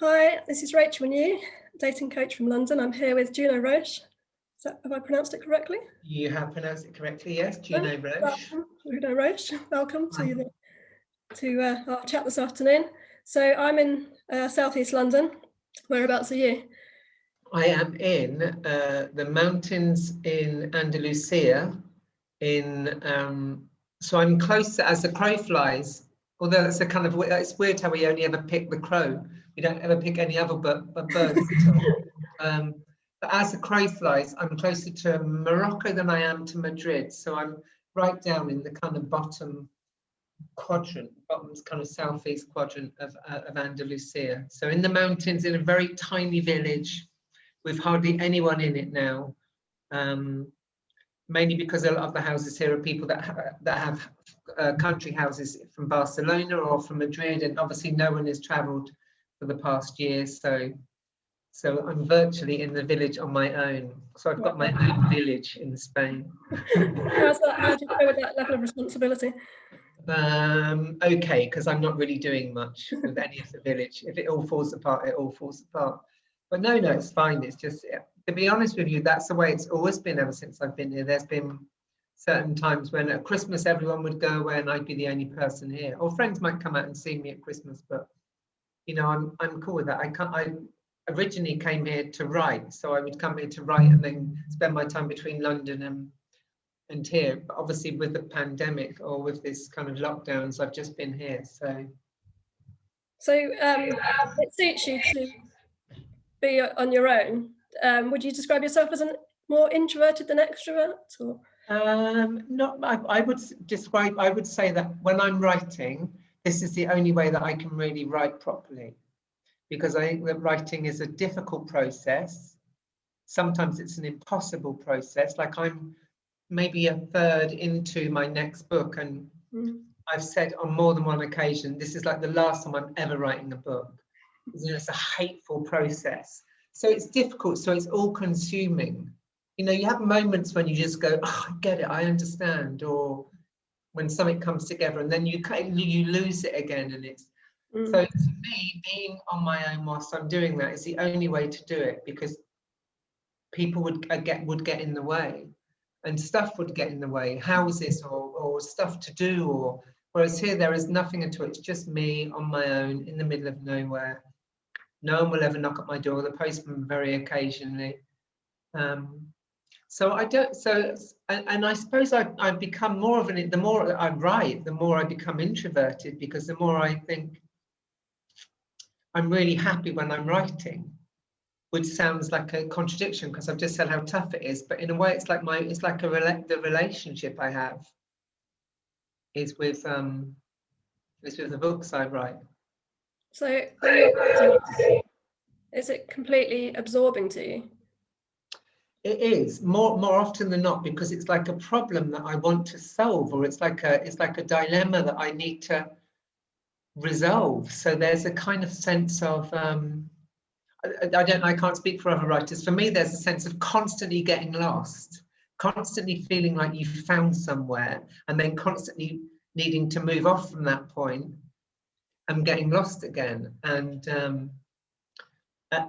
Hi, this is Rachel New, dating coach from London. I'm here with Juno Roche. Have I pronounced it correctly? You have pronounced it correctly, yes. Juno Roche. Welcome, Juno Roche. Welcome to our chat this afternoon. So I'm in southeast London. Whereabouts are you? I am in the mountains in Andalusia. So I'm close as the crow flies. Although it's it's weird how we only ever pick the crow. We don't ever pick any other birds at all. But as the crow flies, I'm closer to Morocco than I am to Madrid. So I'm right down in the kind of bottom kind of southeast quadrant of Andalusia. So in the mountains, in a very tiny village with hardly anyone in it now. Mainly because a lot of the houses here are people that have country houses from Barcelona or from Madrid, and obviously no one has travelled for the past year. So I'm virtually in the village on my own. So I've got my own village in Spain. How do you feel with that level of responsibility? Okay, because I'm not really doing much with any of the village. If it all falls apart, it all falls apart. But no, it's fine. It's just, to be honest with you, that's the way it's always been ever since I've been here. There's been certain times when at Christmas everyone would go away and I'd be the only person here. Or friends might come out and see me at Christmas, but I'm cool with that. I originally came here to write, so I would come here to write and then spend my time between London and here. But obviously with the pandemic or with this kind of lockdowns, I've just been here. So it suits you to be on your own. Would you describe yourself as more introverted than extrovert? Or? I would say that when I'm writing, this is the only way that I can really write properly, because I think that writing is a difficult process. Sometimes it's an impossible process. Like I'm maybe a third into my next book, and I've said on more than one occasion, this is like the last time I'm ever writing a book. It's a hateful process. So it's difficult. So it's all consuming. You have moments when you just go, oh, I get it, I understand. Or when something comes together and then you lose it again. And it's, so to me, being on my own whilst I'm doing that is the only way to do it, because people would get in the way. And stuff would get in the way, houses or stuff to do, whereas here there is nothing at all. It's just me on my own in the middle of nowhere. No one will ever knock at my door. The postman very occasionally. So I don't. And I suppose I've become more of the more I write, the more I become introverted, because the more I think I'm really happy when I'm writing. Which sounds like a contradiction because I've just said how tough it is, but in a way it's like the relationship I have is with the books I write. So when you're writing, is it completely absorbing to you? It is more often than not, because it's like a problem that I want to solve, or it's like a dilemma that I need to resolve. So there's a kind of sense of I can't speak for other writers. For me, there's a sense of constantly getting lost, constantly feeling like you've found somewhere, and then constantly needing to move off from that point and getting lost again. And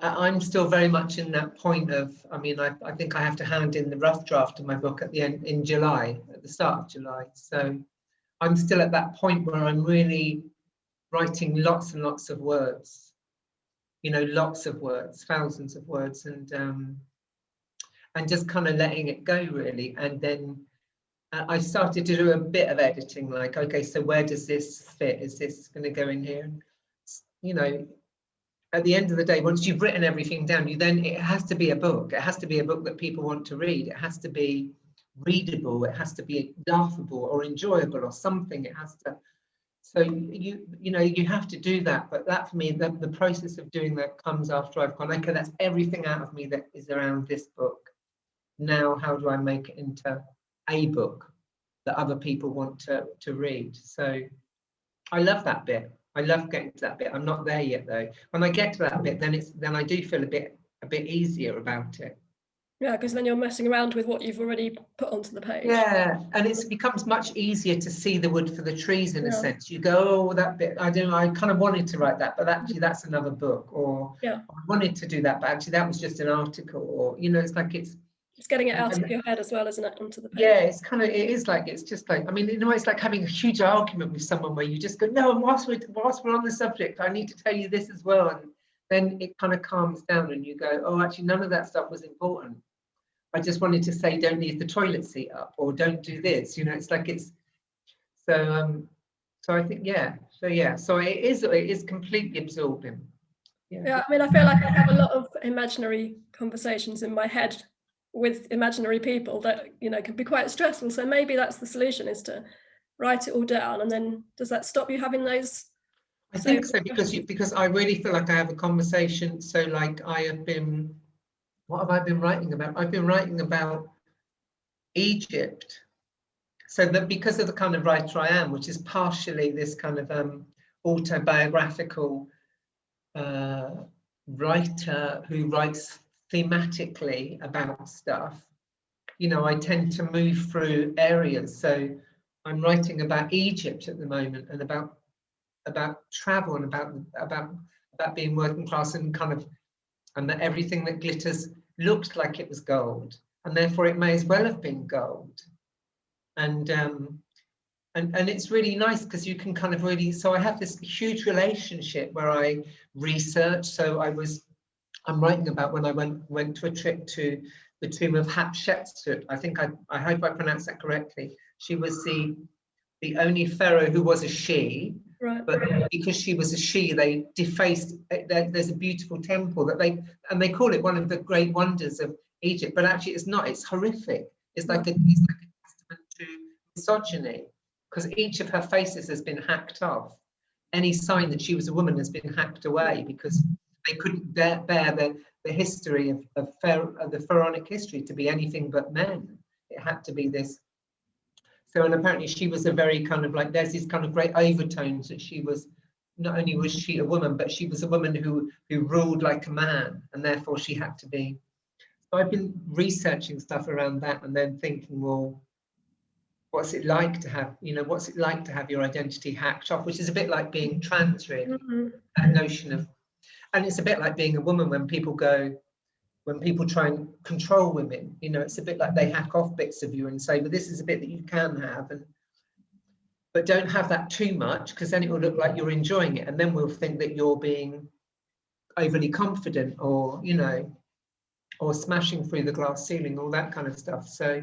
I'm still very much in that point of, I think I have to hand in the rough draft of my book at the end in July, at the start of July. So I'm still at that point where I'm really writing lots and lots of words. Lots of words, thousands of words, and just kind of letting it go, really. And then I started to do a bit of editing, like, okay, so where does this fit? Is this going to go in here? At the end of the day, once you've written everything down, it has to be a book. It has to be a book that people want to read. It has to be readable. It has to be laughable or enjoyable or something. It has to. So you have to do that, but that for me, the process of doing that comes after I've gone, okay, that's everything out of me that is around this book. Now, how do I make it into a book that other people want to read? So I love that bit. I love getting to that bit. I'm not there yet though. When I get to that bit, then I do feel a bit easier about it. Yeah, because then you're messing around with what you've already put onto the page. Yeah, and it becomes much easier to see the wood for the trees in a Yeah. sense. You go, oh, that bit, I don't know, I kind of wanted to write that, but actually that's another book. Or Yeah. I wanted to do that, but actually that was just an article. Or, you know, it's like It's getting it out of your head as well, isn't it, onto the page? yeah, it's kind of, it is like, it's just like, I mean, in a way, it's like having a huge argument with someone where you just go, no, and whilst we're on the subject, I need to tell you this as well. And then it kind of calms down and you go, oh, actually, none of that stuff was important. I just wanted to say, don't leave the toilet seat up, or don't do this. You know, it's like it's so. So I think so it is completely absorbing. Yeah, I mean, I feel like I have a lot of imaginary conversations in my head with imaginary people that, you know, can be quite stressful. So maybe that's the solution, is to write it all down. And then does that stop you having those? I think so, because I really feel like I have a conversation. So like I have been, what have I been writing about? I've been writing about Egypt. So that because of the kind of writer I am, which is partially this kind of autobiographical writer who writes thematically about stuff, you know, I tend to move through areas. So I'm writing about Egypt at the moment, and about travel, and about being working class, and kind of, and that everything that glitters looked like it was gold, and therefore it may as well have been gold. And it's really nice because you can kind of really, so I have this huge relationship where I research. So I'm writing about when I went to a trip to the tomb of Hatshepsut. I think I hope I pronounced that correctly. She was the only pharaoh who was a she, Right. but because she was a she, they defaced. There's a beautiful temple that they call it one of the great wonders of Egypt, but actually it's not. It's horrific. It's like a testament to misogyny, because each of her faces has been hacked off. Any sign that she was a woman has been hacked away, because they couldn't bear the history of the pharaonic history to be anything but men. It had to be this. So, and apparently she was a very kind of like, there's these kind of great overtones that she was, not only was she a woman, but she was a woman who ruled like a man, and therefore she had to be. So I've been researching stuff around that, and then thinking, well, what's it like to have, you know, what's it like to have your identity hacked off, which is a bit like being trans, really. Mm-hmm. That notion of, and it's a bit like being a woman when people try and control women, you know, it's a bit like they hack off bits of you and say, well, this is a bit that you can have, but don't have that too much, because then it will look like you're enjoying it, and then we'll think that you're being overly confident, or, you know, or smashing through the glass ceiling, all that kind of stuff. So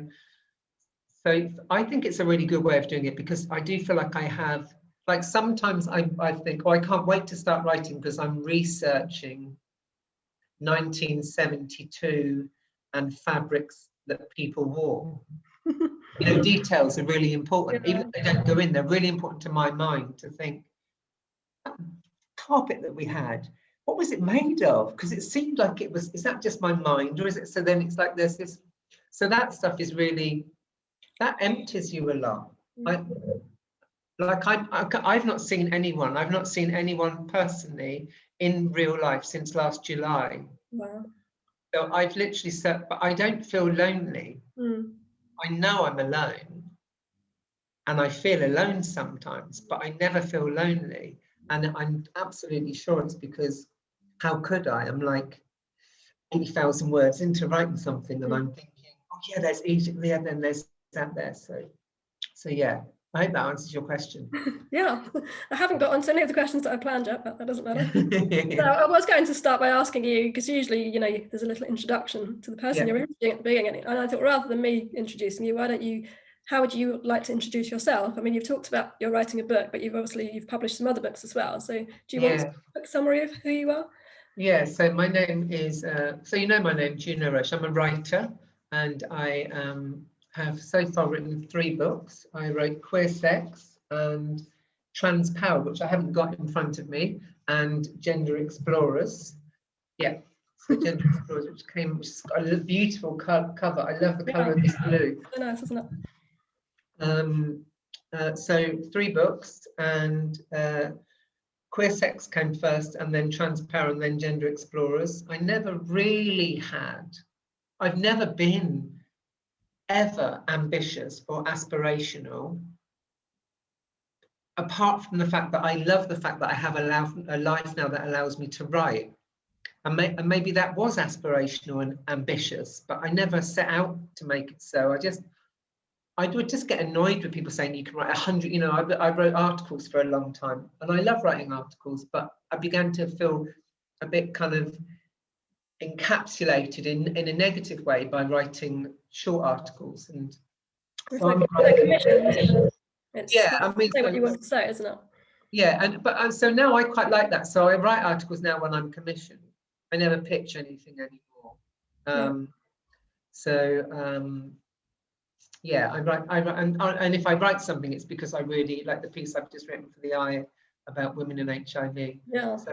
I think it's a really good way of doing it, because I do feel like I have, like sometimes I think, oh, I can't wait to start writing because I'm researching 1972 and fabrics that people wore. You know, details are really important. Even if they don't go in, they're really important to my mind to think, carpet that we had, what was it made of? Because it seemed like it was, is that just my mind, or is it? So then it's like there's this, so that stuff is really, that empties you a lot. I've not seen anyone personally in real life since last July. Wow. So I've literally said, but I don't feel lonely. I know I'm alone, and I feel alone sometimes, but I never feel lonely. And I'm absolutely sure it's because, how could I? I'm like 80,000 words into writing something, and I'm thinking, oh yeah, there's Egypt there, then there's that there. So yeah, I hope that answers your question. Yeah, I haven't got onto any of the questions that I planned yet, but that doesn't matter. So I was going to start by asking you, because usually, you know, there's a little introduction to the person you're interviewing at the beginning, and I thought, rather than me introducing you, how would you like to introduce yourself? I mean, you've talked about you're writing a book, but you've published some other books as well. So do you want a quick summary of who you are? Yeah, so my name is, so you know my name, Juno Roche. I'm a writer, and I have so far written 3 books. I wrote Queer Sex and Trans Power, which I haven't got in front of me, and Gender Explorers. Yeah, so Gender Explorers, which has got a beautiful cover. I love the colour of this blue. So nice, isn't it? So 3 books, and Queer Sex came first, and then Trans Power, and then Gender Explorers. I never really had, I've never been ever ambitious or aspirational, apart from the fact that I love the fact that I have a life now that allows me to write. And maybe that was aspirational and ambitious, but I never set out to make it so. I would just get annoyed with people saying you can write 100, you know, I wrote articles for a long time, and I love writing articles, but I began to feel a bit kind of encapsulated in a negative way by writing short articles. And It's like a commission, isn't it? It's yeah, I mean, say what you want to say, isn't it? yeah, and so now I quite like that. So I write articles now when I'm commissioned. I never pitch anything anymore. Yeah, I write, and if I write something, it's because I really like the piece I've just written for the Eye about women and HIV. Yeah. So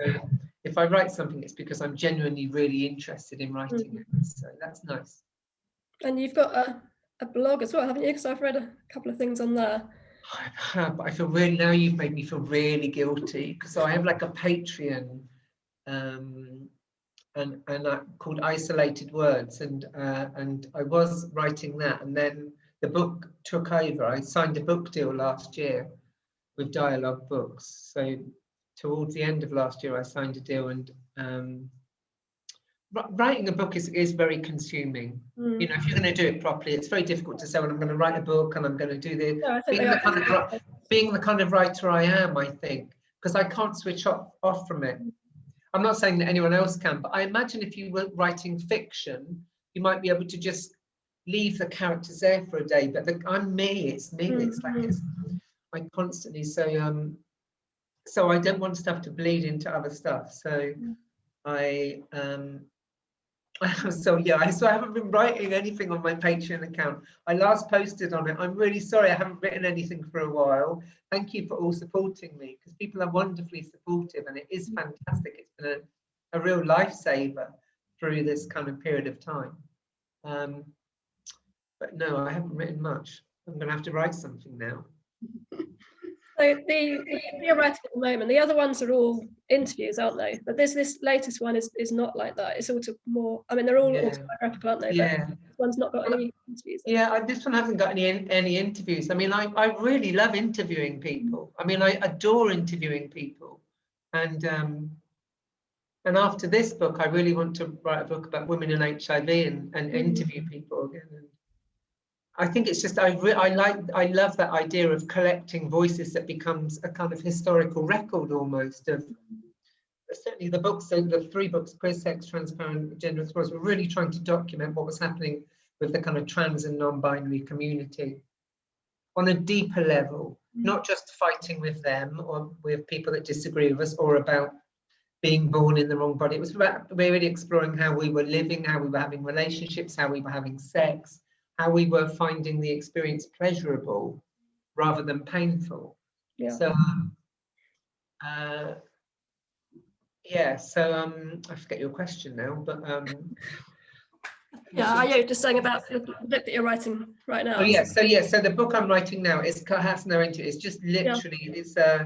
if I write something, it's because I'm genuinely really interested in writing it. So that's nice. And you've got a blog as well, haven't you? Because I've read a couple of things on there. I have, but I feel really, now you've made me feel really guilty, because I have like a Patreon and called Isolated Words, and I was writing that, and then the book took over. I signed a book deal last year with Dialogue Books. So towards the end of last year, I signed a deal, and writing a book is very consuming. You know, if you're going to do it properly, it's very difficult to say, well, I'm going to write a book and I'm going to do this. No, Being the kind of writer I am, I think, because I can't switch off from it. I'm not saying that anyone else can, but I imagine if you were writing fiction, you might be able to just leave the characters there for a day. But I'm me. It's me. It's like I constantly. So I don't want stuff to bleed into other stuff. So so I haven't been writing anything on my Patreon account. I last posted on it. I'm really sorry I haven't written anything for a while. Thank you for all supporting me, because people are wonderfully supportive, and it is fantastic. It's been a real lifesaver through this kind of period of time. But no, I haven't written much. I'm going to have to write something now. So you're writing at the moment. The other ones are all interviews, aren't they? But this latest one is not like that. It's sort of more. I mean, they're all autobiographical, aren't they? Yeah. But this one's not got any interviews. Yeah, this one hasn't got any interviews. I mean, I really love interviewing people. I mean, I adore interviewing people, and after this book, I really want to write a book about women and HIV and interview people again. And I think it's just I love that idea of collecting voices that becomes a kind of historical record almost of. Certainly the books, so the 3 books, Queer, Sex, Transparent, Gender Explorers, were really trying to document what was happening with the kind of trans and non-binary community on a deeper level, not just fighting with them or with people that disagree with us or about being born in the wrong body. It was about really exploring how we were living, how we were having relationships, how we were having sex, how we were finding the experience pleasurable rather than painful. Yeah. So yeah, so I forget your question now, but yeah, you're just saying about the book that you're writing right now. Oh yeah, so the book I'm writing now has no interview. It's just literally it's so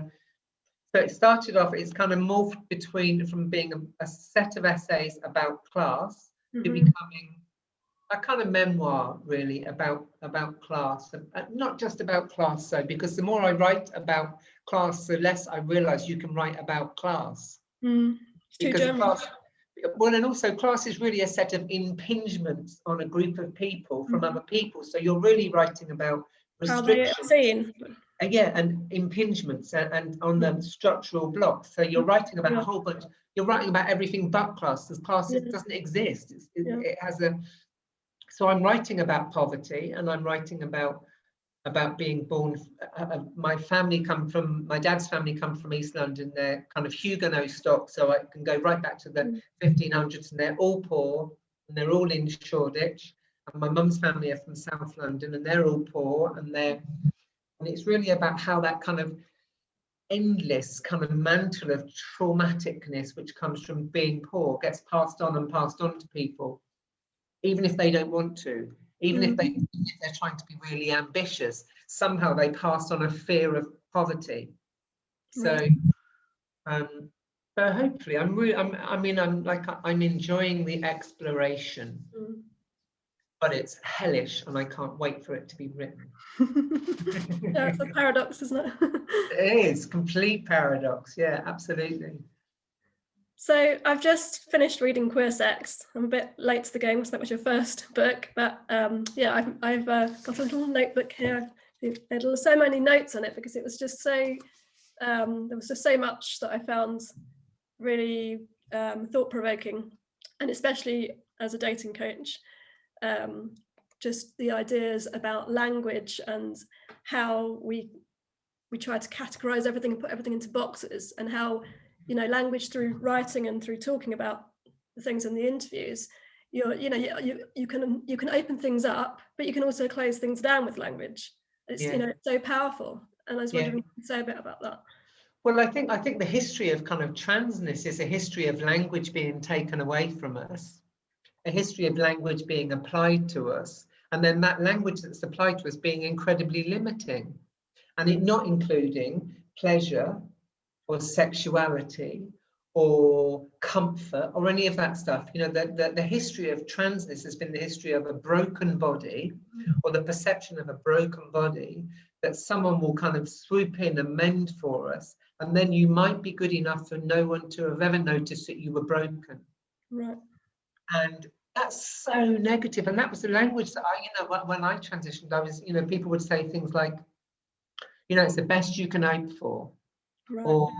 it started off. It's kind of morphed from being a set of essays about class to becoming a kind of memoir, really, about class, and not just about class. So because the more I write about class, the less I realise you can write about class. Because class, well, and also class is really a set of impingements on a group of people from other people. So you're really writing about restrictions. And impingements and on the structural blocks. So you're writing about a whole bunch. You're writing about everything but class, because class doesn't exist. It has a. So I'm writing about poverty, and I'm writing about being born. My dad's family come from East London. They're kind of Huguenot stock, so I can go right back to the 1500s, and they're all poor, and they're all in Shoreditch. And my mum's family are from South London, and they're all poor, and it's really about how that kind of endless kind of mantle of traumaticness, which comes from being poor, gets passed on to people, even if they don't want to. Even if they're trying to be really ambitious, somehow they pass on a fear of poverty. So, but hopefully, I'm enjoying the exploration. but it's hellish and I can't wait for it to be written. Yeah, it's a paradox, isn't it? It is complete paradox. Yeah, absolutely. So I've just finished reading Queer Sex. I'm a bit late to the game because that was your first book, but yeah, I've got a little notebook here. There were so many notes on it because it was just so, there was just so much that I found really thought-provoking, and especially as a dating coach, just the ideas about language and how we try to categorize everything and put everything into boxes, and how, you know, language through writing and through talking about the things in the interviews, you can open things up, but you can also close things down with language. It's, you know, it's so powerful. And I was wondering if you could say a bit about that. Well, I think the history of kind of transness is a history of language being taken away from us, a history of language being applied to us, and then that language that's applied to us being incredibly limiting, and it not including pleasure or sexuality or comfort or any of that stuff. You know, the history of transness has been the history of a broken body, or the perception of a broken body that someone will kind of swoop in and mend for us, and then you might be good enough for no one to have ever noticed that you were broken. Right. And that's so negative. And that was the language that I, you know, when I transitioned, I was, you know, people would say things like, you know, it's the best you can hope for. Right. Or,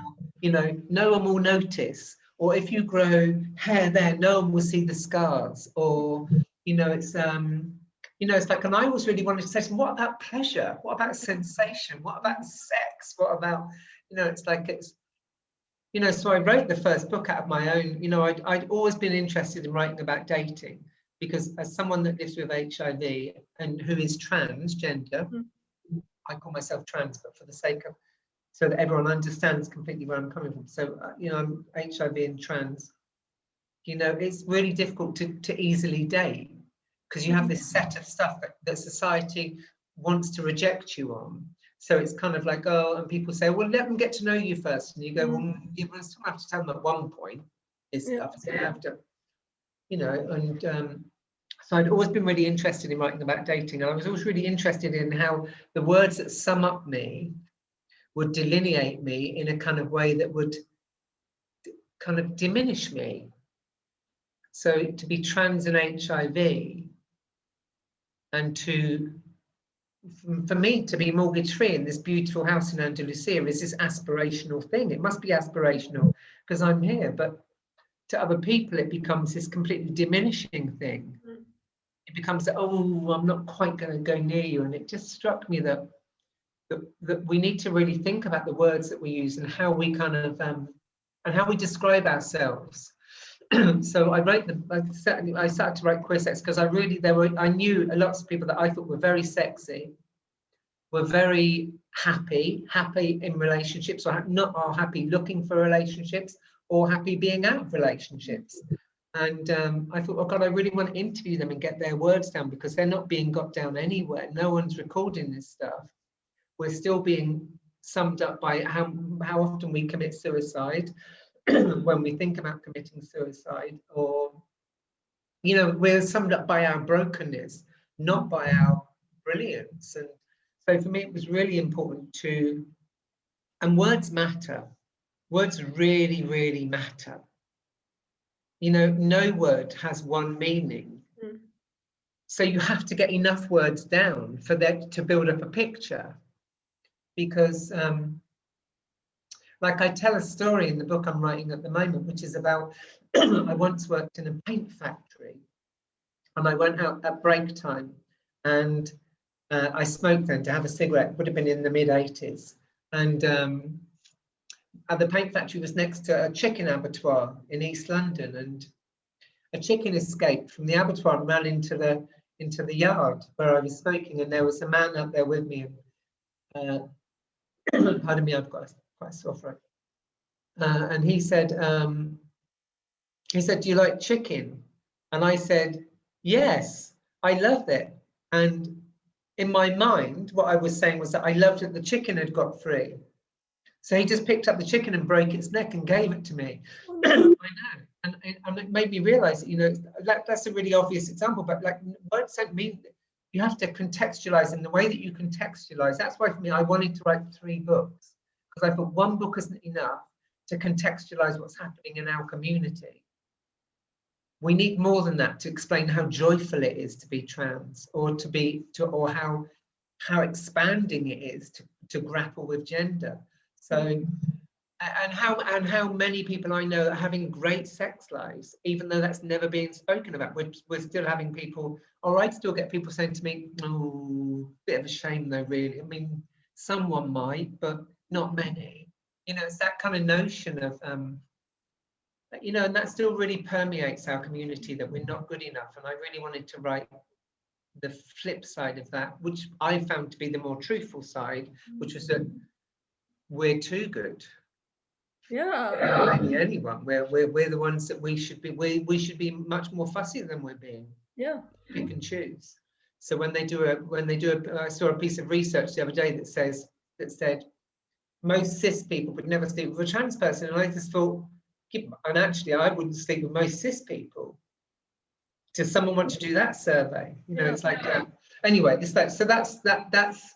you know, no one will notice. Or if you grow hair there, no one will see the scars. Or, you know, it's like, and I always really wanted to say, what about pleasure? What about sensation? What about sex? What about, you know, it's like, it's, you know, so I wrote the first book out of my own, you know, I'd always been interested in writing about dating, because as someone that lives with HIV and who is transgender, I call myself trans, but for the sake of, so that everyone understands completely where I'm coming from. So, you know, I'm HIV and trans, you know, it's really difficult to easily date, because you have this set of stuff that society wants to reject you on. So it's kind of like, oh, and people say, well, let them get to know you first. And you go, well, you will still have to tell them at one point this stuff. So you have to, you know, and so I'd always been really interested in writing about dating. And I was always really interested in how the words that sum up me would delineate me in a kind of way that would kind of diminish me. So to be trans and HIV, and for me to be mortgage free in this beautiful house in Andalusia is this aspirational thing. It must be aspirational because I'm here, but to other people it becomes this completely diminishing thing. It becomes, oh, I'm not quite going to go near you. And it just struck me that we need to really think about the words that we use and how we kind of and how we describe ourselves. So I started to write Queer Sex because I knew lots of people that I thought were very sexy, were very happy in relationships, or are happy looking for relationships, or happy being out of relationships. And I thought, oh God, I really want to interview them and get their words down, because they're not being got down anywhere. No one's recording this stuff. We're still being summed up by how often we commit suicide when we think about committing suicide, or, you know, we're summed up by our brokenness, not by our brilliance. And so for me, it was really important and words matter. Words really, really matter. You know, no word has one meaning. So you have to get enough words down for that to build up a picture. Because like I tell a story in the book I'm writing at the moment, which is about, I once worked in a paint factory, and I went out at break time, and I smoked then to have a cigarette. Would have been in the mid-80s. And the paint factory was next to a chicken abattoir in East London, and a chicken escaped from the abattoir and ran into the yard where I was smoking, and there was a man out there with me. Pardon me, I've got quite a sore throat. And he said, do you like chicken? And I said, yes, I love it. And in my mind, what I was saying was that I loved that the chicken had got free. So he just picked up the chicken and broke its neck and gave it to me. I know, and it made me realize that, you know, that's a really obvious example, but like words don't mean, you have to contextualize in the way that you contextualize. That's why for me, I wanted to write 3 books, because I thought one book isn't enough to contextualize what's happening in our community. We need more than that to explain how joyful it is to be trans, or or how expanding it is to grapple with gender. So, and how many people I know are having great sex lives, even though that's never being spoken about. We're still having people, or I still get people saying to me, "Oh, bit of a shame though, really. I mean, someone might, but not many." You know, it's that kind of notion of, you know, and that still really permeates our community, that we're not good enough. And I really wanted to write the flip side of that, which I found to be the more truthful side, which was that we're too good. Yeah. Maybe anyone. We're the ones that we should be much more fussy than we're being. Yeah. Pick and choose. So when they do I saw a piece of research the other day that said most cis people would never sleep with a trans person, and I just thought, and actually I wouldn't sleep with most cis people. Does someone want to do that survey? You know, it's like, anyway, it's that. So that's.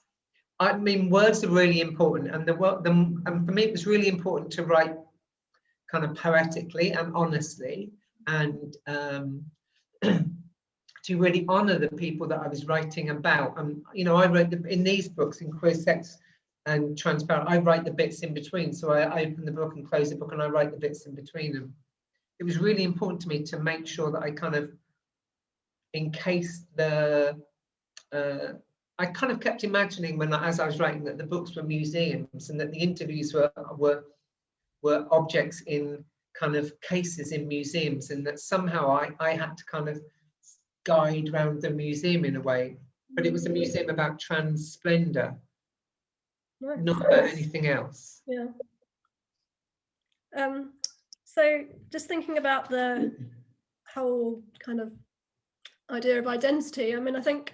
I mean, words are really important, and and for me, it was really important to write kind of poetically and honestly, and to really honour the people that I was writing about. And you know, I wrote in these books, in Queer, Sex and Transparent, I write the bits in between. So I open the book and close the book, and I write the bits in between them. It was really important to me to make sure that I kind of encased the. I kind of kept imagining as I was writing, that the books were museums, and that the interviews were objects in kind of cases in museums, and that somehow I had to kind of guide around the museum in a way. But it was a museum about trans splendor, not about anything else. Yeah. So just thinking about the whole kind of idea of identity, I mean, I think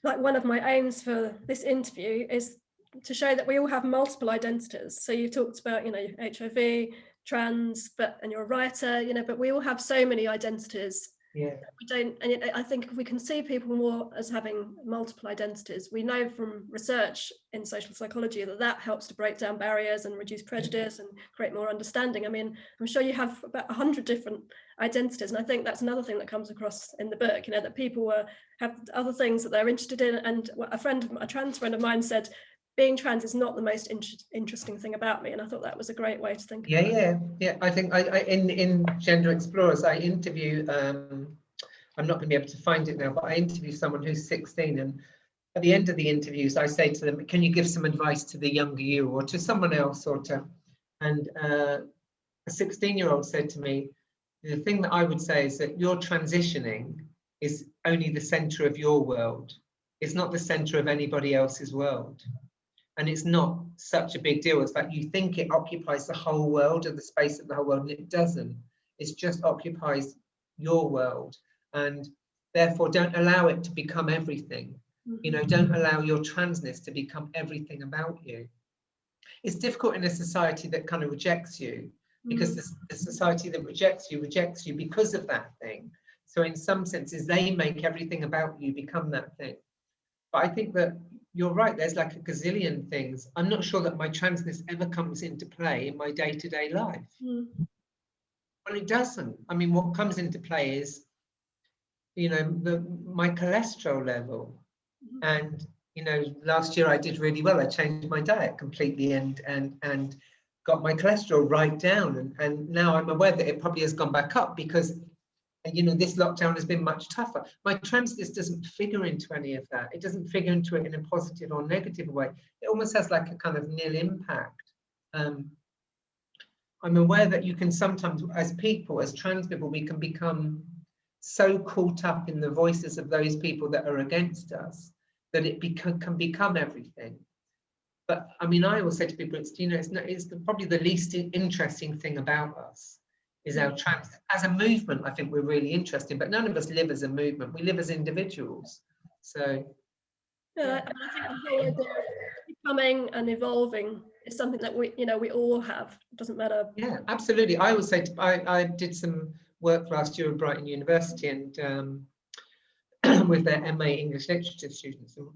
like one of my aims for this interview is to show that we all have multiple identities. So you talked about, you know, HIV, trans, and you're a writer, you know, but we all have so many identities. Yeah. We don't, and I think if we can see people more as having multiple identities, we know from research in social psychology that helps to break down barriers and reduce prejudice and create more understanding. I mean, I'm sure you have about 100 different identities, and I think that's another thing that comes across in the book, you know, that people have other things that they're interested in. And a trans friend of mine said, being trans is not the most interesting thing about me, and I thought that was a great way to think about it. Yeah. I think I in Gender Explorers, I interview, I'm not going to be able to find it now, but I interview someone who's 16, and at the end of the interviews, I say to them, "Can you give some advice to the younger you, or to someone else, or to?" And a 16-year-old said to me, "The thing that I would say is that your transitioning is only the center of your world. It's not the center of anybody else's world. And it's not such a big deal. It's like you think it occupies the whole world, or the space of the whole world, and it doesn't. It just occupies your world. And therefore, don't allow it to become everything. You know, don't allow your transness to become everything about you. It's difficult in a society that kind of rejects you, because the society that rejects you because of that thing. So in some senses, they make everything about you become that thing. But I think that you're right, there's like a gazillion things. I'm not sure that my transness ever comes into play in my day-to-day life. Well, it doesn't. I mean, what comes into play is, you know, my cholesterol level. And, you know, last year I did really well. I changed my diet completely and got my cholesterol right down. And now I'm aware that it probably has gone back up because, you know, this lockdown has been much tougher. My transness doesn't figure into any of that. It doesn't figure into it in a positive or negative way. It almost has like a kind of nil impact. I'm aware that you can sometimes, as people, as trans people, we can become so caught up in the voices of those people that are against us that it can become everything. But I mean, I always say to people, it's, you know, it's probably the least interesting thing about us is our trans. As a movement, I think we're really interesting, but none of us live as a movement. We live as individuals. So yeah, I think the whole idea of becoming and evolving it's something that we all have. It doesn't matter. Yeah, absolutely. I would say I did some work last year at Brighton University and with their MA English literature students, and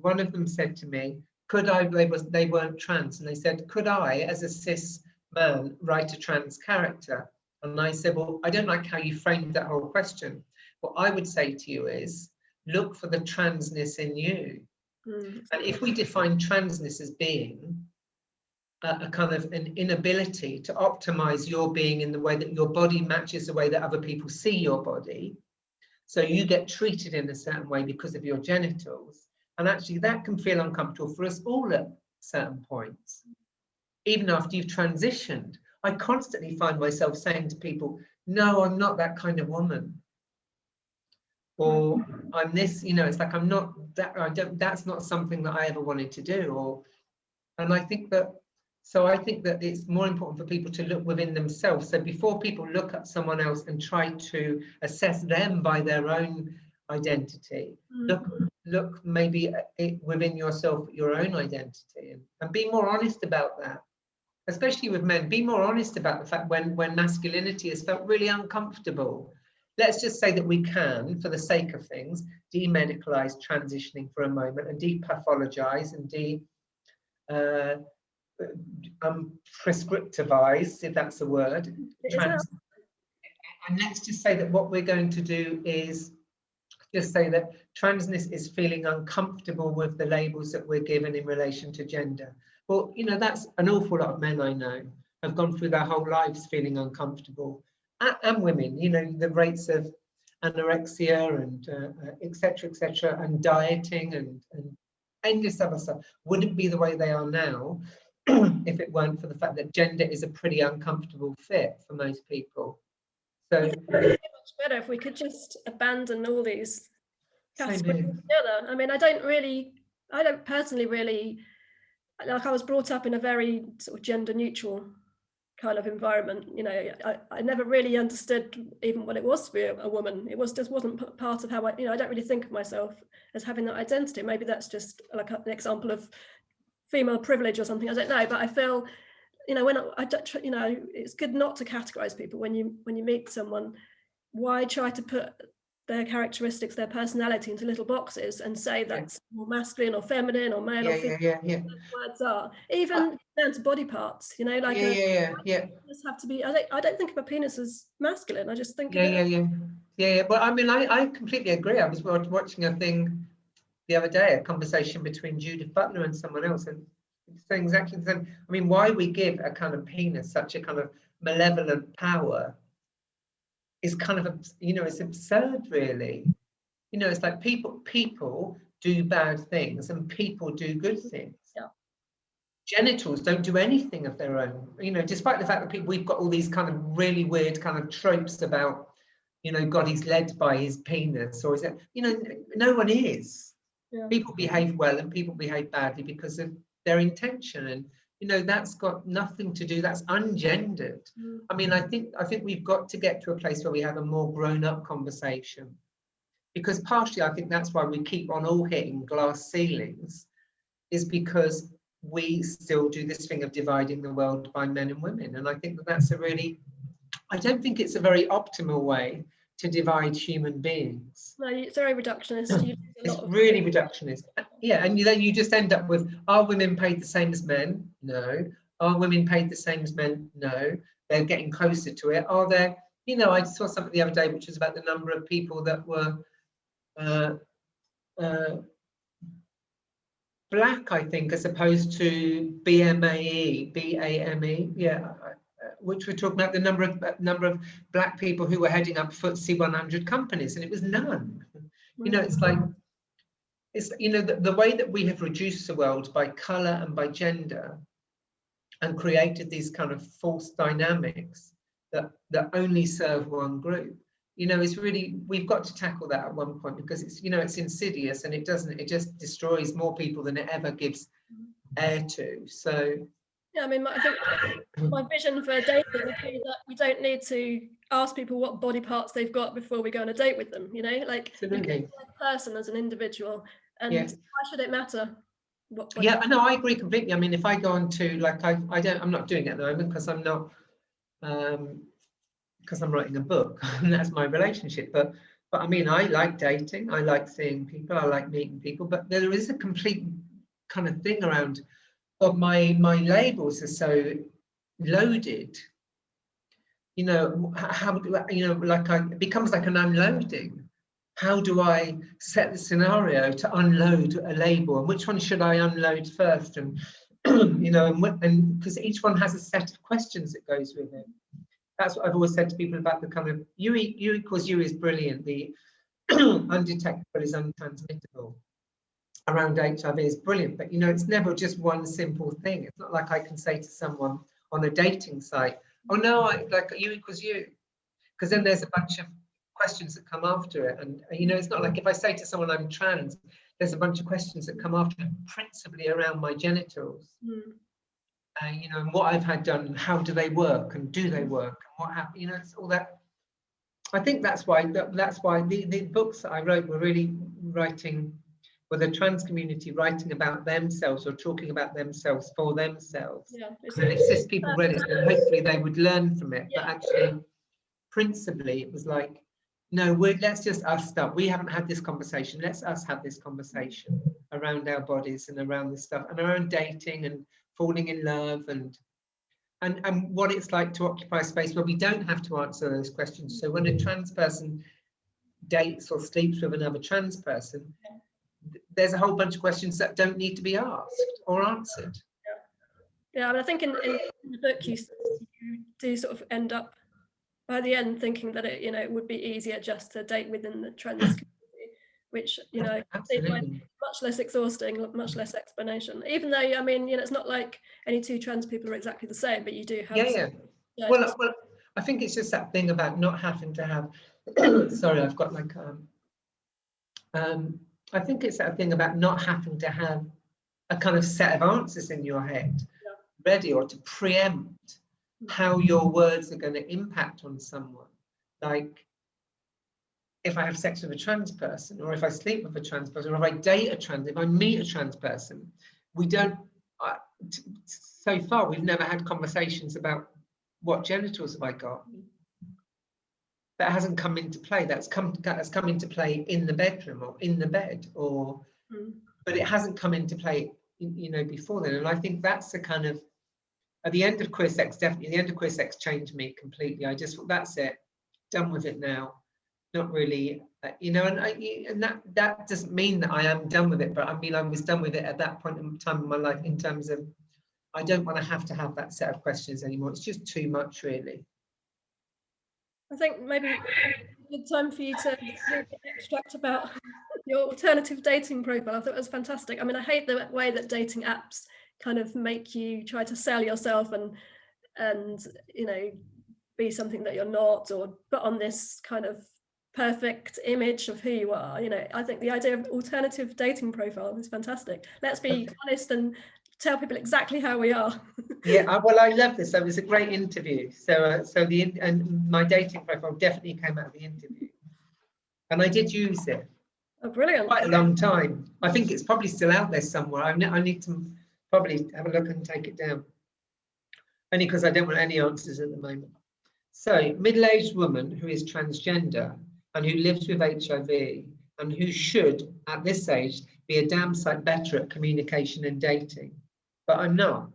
one of them said to me, they weren't trans, and they said, could I, as a cis man, write a trans character? And I said, well, I don't like how you framed that whole question. What I would say to you is, look for the transness in you. And if we define transness as being a kind of an inability to optimize your being in the way that your body matches the way that other people see your body, so you get treated in a certain way because of your genitals, and actually that can feel uncomfortable for us all at certain points. Even after you've transitioned, I constantly find myself saying to people, no, I'm not that kind of woman, or I'm this, it's like I'm not that, that's not something that I ever wanted to do. And I think that it's more important for people to look within themselves. So before people look at someone else and try to assess them by their own identity, look maybe within yourself, your own identity, and be more honest about that. Especially with men, be more honest about the fact when masculinity has felt really uncomfortable. Let's just say that we can, for the sake of things, demedicalize transitioning for a moment and depathologize and prescriptivize, if that's a word. And let's just say that what we're going to do is just say that transness is feeling uncomfortable with the labels that we're given in relation to gender. Well, that's an awful lot of men I know have gone through their whole lives feeling uncomfortable, and women, the rates of anorexia and etc., and dieting and endless other stuff wouldn't be the way they are now if it weren't for the fact that gender is a pretty uncomfortable fit for most people. So I think it would be much better if we could just abandon all these categories together. I mean, I don't personally really, like, I was brought up in a very sort of gender neutral kind of environment. I never really understood even what it was to be a woman. It just wasn't part of how I don't really think of myself as having that identity. Maybe that's just like an example of female privilege or something, I don't know, but I feel when it's good not to categorize people. When you meet someone, why try to put their characteristics, their personality into little boxes and say that's more masculine or feminine or male or female? Words are even down to body parts, like just have to be. I don't think of a penis as masculine. I just think Well, I mean, I completely agree. I was watching a thing the other day, a conversation between Judith Butler and someone else, and saying exactly the same. I mean, why we give a kind of penis such a kind of malevolent power is kind of, it's absurd, really. It's like people do bad things and people do good things. Yeah. Genitals don't do anything of their own, despite the fact that we've got all these kind of really weird kind of tropes about, God, he's led by his penis, or is it, no one is. Yeah. People behave well and people behave badly because of their intention, and that's got nothing to do, that's ungendered. I mean, I think we've got to get to a place where we have a more grown-up conversation, because partially I think that's why we keep on all hitting glass ceilings, is because we still do this thing of dividing the world by men and women. And I think that's I don't think it's a very optimal way to divide human beings. No, it's very reductionist. It's really reductionist. Yeah, and then you just end up with, are women paid the same as men? No. Are women paid the same as men? No. They're getting closer to it. Are there, I saw something the other day which was about the number of people that were black, I think, as opposed to BAME, which we're talking about the number of black people who were heading up FTSE 100 companies, and it was none. It's like, the way that we have reduced the world by colour and by gender and created these kind of false dynamics that only serve one group, is really, we've got to tackle that at one point, because it's, it's insidious, and it just destroys more people than it ever gives air to. So yeah, I mean, I think my vision for dating would be that we don't need to ask people what body parts they've got before we go on a date with them, like, absolutely, you can be a person as an individual, and why should it matter? Yeah, no, I agree completely. I mean, if I go on to, like, I'm not doing it at the moment because I'm not, because I'm writing a book and that's my relationship. But I mean, I like dating, I like seeing people, I like meeting people, but there is a complete kind of thing around, my labels are so loaded. You know, how do I, you know, like, it becomes like an unloading. How do I set the scenario to unload a label, and which one should I unload first? And you know, and because each one has a set of questions that goes with it. That's what I've always said to people about the kind of U equals U is brilliant. The undetectable is untransmittable around HIV is brilliant, but you know, it's never just one simple thing. It's not like I can say to someone on a dating site, oh no, like U equals U, because then there's a bunch of questions that come after it. And you know, it's not like if I say to someone I'm trans, there's a bunch of questions that come after it, principally around my genitals. You know, and what I've had done, and how do they work, and do they work, and what happened, you know, it's all that. I think that's why the books that I wrote were really writing with the trans community, writing about themselves or talking about themselves for themselves. Yeah, and it's just people read it and hopefully they would learn from it. But actually, principally, it was like, no, let's just us start. We haven't had this conversation. Let's us have this conversation around our bodies and around this stuff and around dating and falling in love and what it's like to occupy a space where we don't have to answer those questions. So when a trans person dates or sleeps with another trans person, there's a whole bunch of questions that don't need to be asked or answered. Yeah, and I think in the book you do sort of end up by the end thinking that it, you know, it would be easier just to date within the trans community, which, you know, much less exhausting, much less explanation. Even though, I mean, you know, it's not like any two trans people are exactly the same, but you do have. Well, I think it's just that thing about not having to have. Sorry, I've got like I think it's that thing about not having to have a kind of set of answers in your head ready, or to preempt how your words are going to impact on someone. Like, if I have sex with a trans person, or if I sleep with a trans person, or if I date a trans, if I meet a trans person, we don't, so far, we've never had conversations about what genitals have I got. That hasn't come into play. That's come into play in the bedroom or in the bed, or but it hasn't come into play, you know, before then. And I think that's the kind of, at the end of queer sex, definitely the end of queer sex changed me completely. I just thought, that's it, done with it now. Not really, you know, and that doesn't mean that I am done with it, but I mean, I was done with it at that point in time in my life, in terms of, I don't want to have that set of questions anymore. It's just too much, really. I think maybe a good time for you to extract about your alternative dating profile. I thought it was fantastic. I mean, I hate the way that dating apps kind of make you try to sell yourself and you know, be something that you're not, or put on this kind of perfect image of who you are. You know, I think the idea of alternative dating profile is fantastic. Let's be honest and tell people exactly how we are. Yeah, well, I love this. So it was a great interview. So and my dating profile definitely came out of the interview, and I did use it. Oh, brilliant! Quite a long time. I think it's probably still out there somewhere. I need to probably have a look and take it down. Only because I don't want any answers at the moment. So, middle-aged woman who is transgender and who lives with HIV and who should, at this age, be a damn sight better at communication and dating. But I'm not.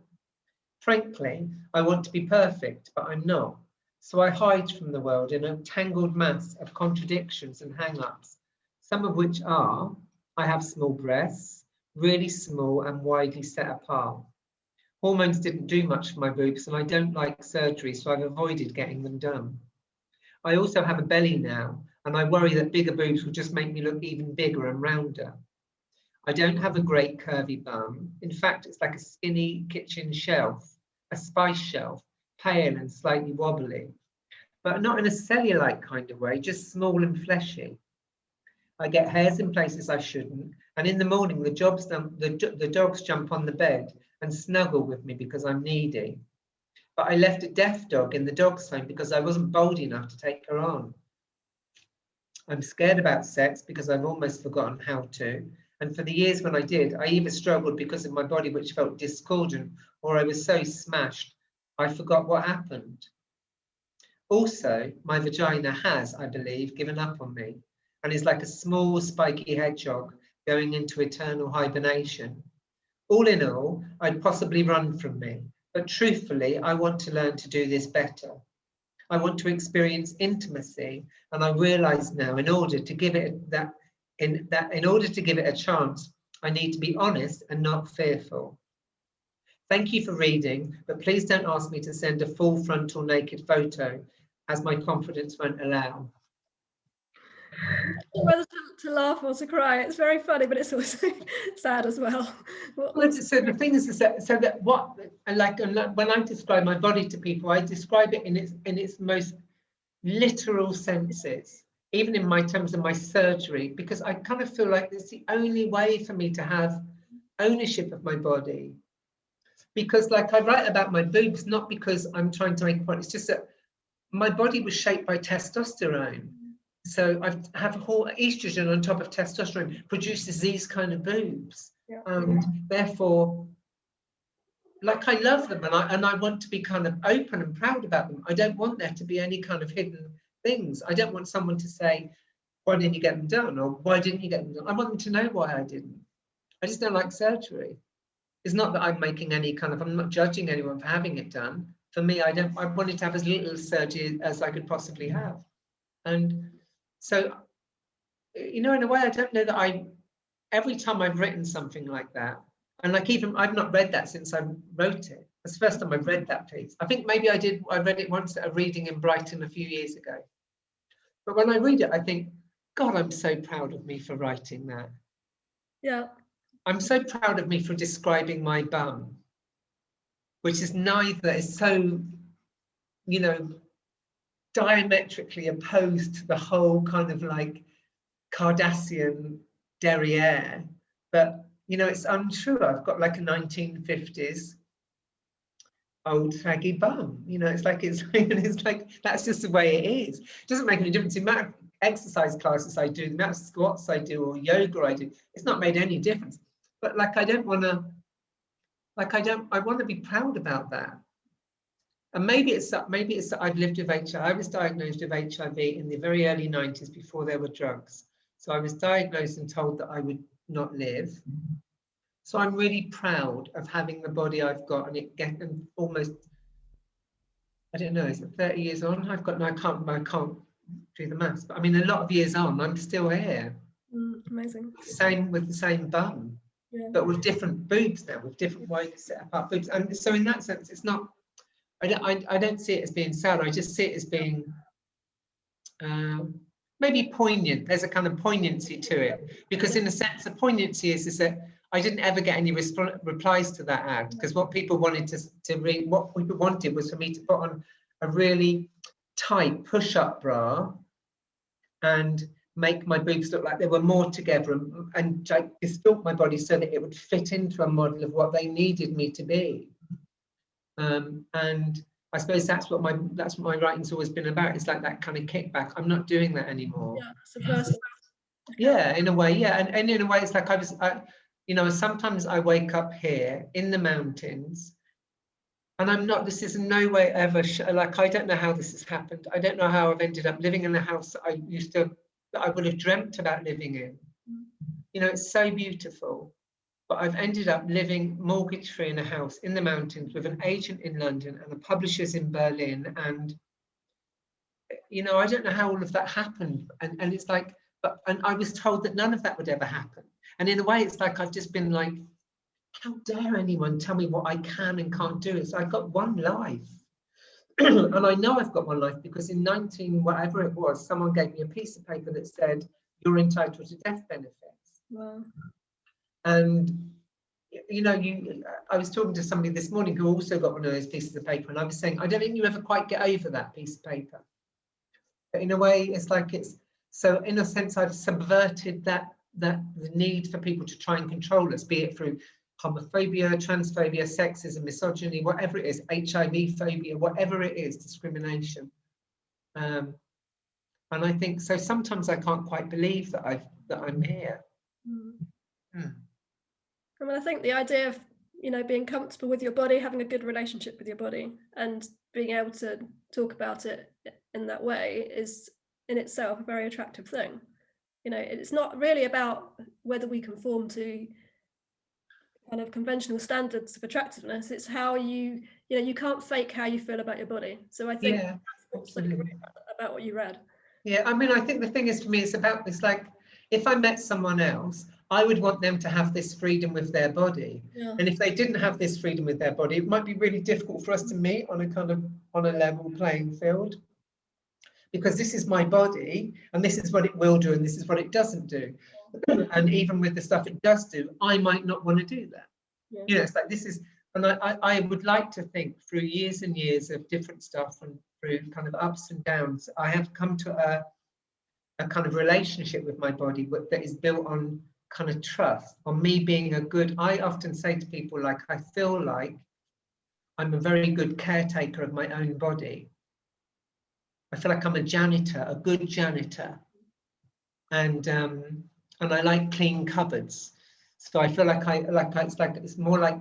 Frankly, I want to be perfect, but I'm not. So I hide from the world in a tangled mass of contradictions and hang-ups, some of which are, I have small breasts, really small and widely set apart. Hormones didn't do much for my boobs, and I don't like surgery, so I've avoided getting them done. I also have a belly now, and I worry that bigger boobs will just make me look even bigger and rounder. I don't have a great curvy bum. In fact, it's like a skinny kitchen shelf, a spice shelf, pale and slightly wobbly, but not in a cellulite kind of way, just small and fleshy. I get hairs in places I shouldn't, and in the morning the dogs jump on the bed and snuggle with me because I'm needy. But I left a deaf dog in the dog's home because I wasn't bold enough to take her on. I'm scared about sex because I've almost forgotten how to, And for the years when I did, I either struggled because of my body, which felt discordant, or I was so smashed, I forgot what happened. Also, my vagina has, I believe, given up on me and is like a small spiky hedgehog going into eternal hibernation. All in all, I'd possibly run from me, but truthfully, I want to learn to do this better. I want to experience intimacy, and I realize now in order to give it a chance, I need to be honest and not fearful. Thank you for reading, but please don't ask me to send a full frontal naked photo, as my confidence won't allow. Whether to laugh or to cry, it's very funny, but it's also sad as well. So the thing is that what, like when I describe my body to people, I describe it in its most literal senses, even in my terms of my surgery, because I kind of feel like it's the only way for me to have ownership of my body. Because like I write about my boobs, not because I'm trying to make a point, it's just that my body was shaped by testosterone. So I have a whole estrogen on top of testosterone produces these kind of boobs. Yeah. And therefore, like I love them and I want to be kind of open and proud about them. I don't want there to be any kind of hidden things. I don't want someone to say, why didn't you get them done? Or why didn't you get them done? I want them to know why I didn't. I just don't like surgery. It's not that I'm making any kind of, I'm not judging anyone for having it done. For me, I wanted to have as little surgery as I could possibly have. And so, you know, in a way, I don't know that every time I've written something like that, and like even, I've not read that since I wrote it. That's the first time I've read that piece. I think maybe I read it once at a reading in Brighton a few years ago. But when I read it, I think, God, I'm so proud of me for writing that. Yeah. I'm so proud of me for describing my bum, which is neither, is so, you know, diametrically opposed to the whole kind of like Cardassian derriere, but you know, it's untrue. I've got like a 1950s old saggy bum. You know, it's like that's just the way it is. It doesn't make any difference. The amount of exercise classes I do, the amount of squats I do, or yoga I do, it's not made any difference. But like, I want to be proud about that. And maybe it's that I've lived with HIV. I was diagnosed with HIV in the very early 90s before there were drugs. So I was diagnosed and told that I would not live. So I'm really proud of having the body I've got, and it getting almost, I don't know, is it 30 years on? I can't do the maths, but I mean, a lot of years on, I'm still here. Amazing. Same with the same bum, yeah. But with different boobs now, with different ways to set apart boobs. And so in that sense, it's not, I don't see it as being sad. I just see it as being maybe poignant. There's a kind of poignancy to it, because in a sense, the poignancy is that I didn't ever get any replies to that ad, because what people wanted to read, what people wanted was for me to put on a really tight push-up bra and make my boobs look like they were more together, and like distort my body so that it would fit into a model of what they needed me to be. And I suppose that's what my writing's always been about. It's like that kind of kickback. I'm not doing that anymore. Yeah, subversive. Yeah, in a way, yeah, and in a way, it's like you know, sometimes I wake up here in the mountains, and I'm not. This is in no way ever like, I don't know how this has happened. I don't know how I've ended up living in a house that I would have dreamt about living in. You know, it's so beautiful. But I've ended up living mortgage-free in a house in the mountains with an agent in London and a publisher's in Berlin. And, you know, I don't know how all of that happened. And it's like, and I was told that none of that would ever happen. And in a way, it's like, I've just been like, how dare anyone tell me what I can and can't do? It's I've got one life. And I know I've got one life because in 19, whatever it was, someone gave me a piece of paper that said, you're entitled to death benefits. Wow. And, you know, I was talking to somebody this morning who also got one of those pieces of paper, and I was saying, I don't think you ever quite get over that piece of paper. But in a way, it's like so in a sense, I've subverted the need for people to try and control us, be it through homophobia, transphobia, sexism, misogyny, whatever it is, HIV phobia, whatever it is, discrimination. And I think, so sometimes I can't quite believe that I'm here. I mean, I think the idea of, being comfortable with your body, having a good relationship with your body, and being able to talk about it in that way is in itself a very attractive thing. It's not really about whether we conform to kind of conventional standards of attractiveness. It's how you can't fake how you feel about your body. So I think that's what's so great about what you read. Yeah, I mean, I think the thing is, for me, it's about this, like, if I met someone else, I would want them to have this freedom with their body. Yeah. And if they didn't have this freedom with their body, it might be really difficult for us to meet on a level playing field. Because this is my body, and this is what it will do, and this is what it doesn't do. And even with the stuff it does do, I might not want to do that. Yeah. It's like this is, and I would like to think through years and years of different stuff and through kind of ups and downs, I have come to a kind of relationship with my body that is built on kind of trust, on me being I often say to people, like, I feel like I'm a very good caretaker of my own body. I feel like I'm a janitor, a good janitor. And I like clean cupboards. So I feel like it's more like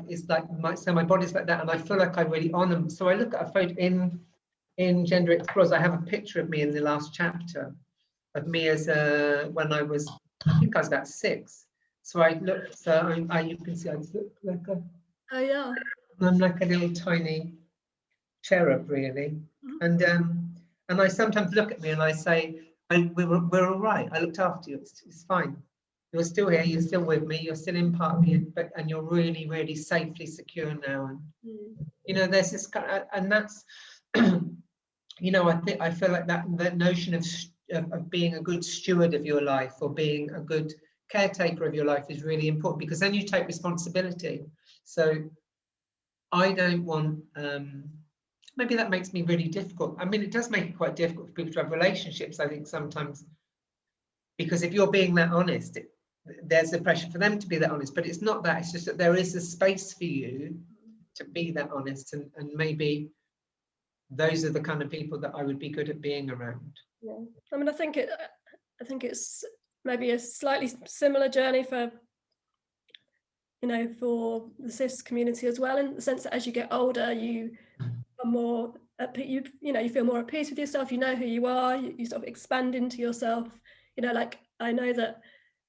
my body's like that, and I feel like I really honor them. So I look at a photo in Gender Explorers. I have a picture of me in the last chapter of me as when I was about 6. So I look, you can see I look like I'm like a little tiny cherub, really. And I sometimes look at me and I say, we're all right. I looked after you. It's fine. You're still here. You're still with me. You're still in part of me, and you're really, really safely secure now. And there's this kind of, and that's, I feel like that notion of being a good steward of your life, or being a good caretaker of your life, is really important, because then you take responsibility. So I don't want. Maybe that makes me really difficult. I mean, it does make it quite difficult for people to have relationships, I think, sometimes, because if you're being that honest, there's a pressure for them to be that honest. But it's not that. It's just that there is a space for you to be that honest, and maybe those are the kind of people that I would be good at being around. Yeah, I mean, I think it's maybe a slightly similar journey for for the cis community as well, in the sense that as you get older, you are more you feel more at peace with yourself. You know who you are. You sort of expand into yourself. Like, I know that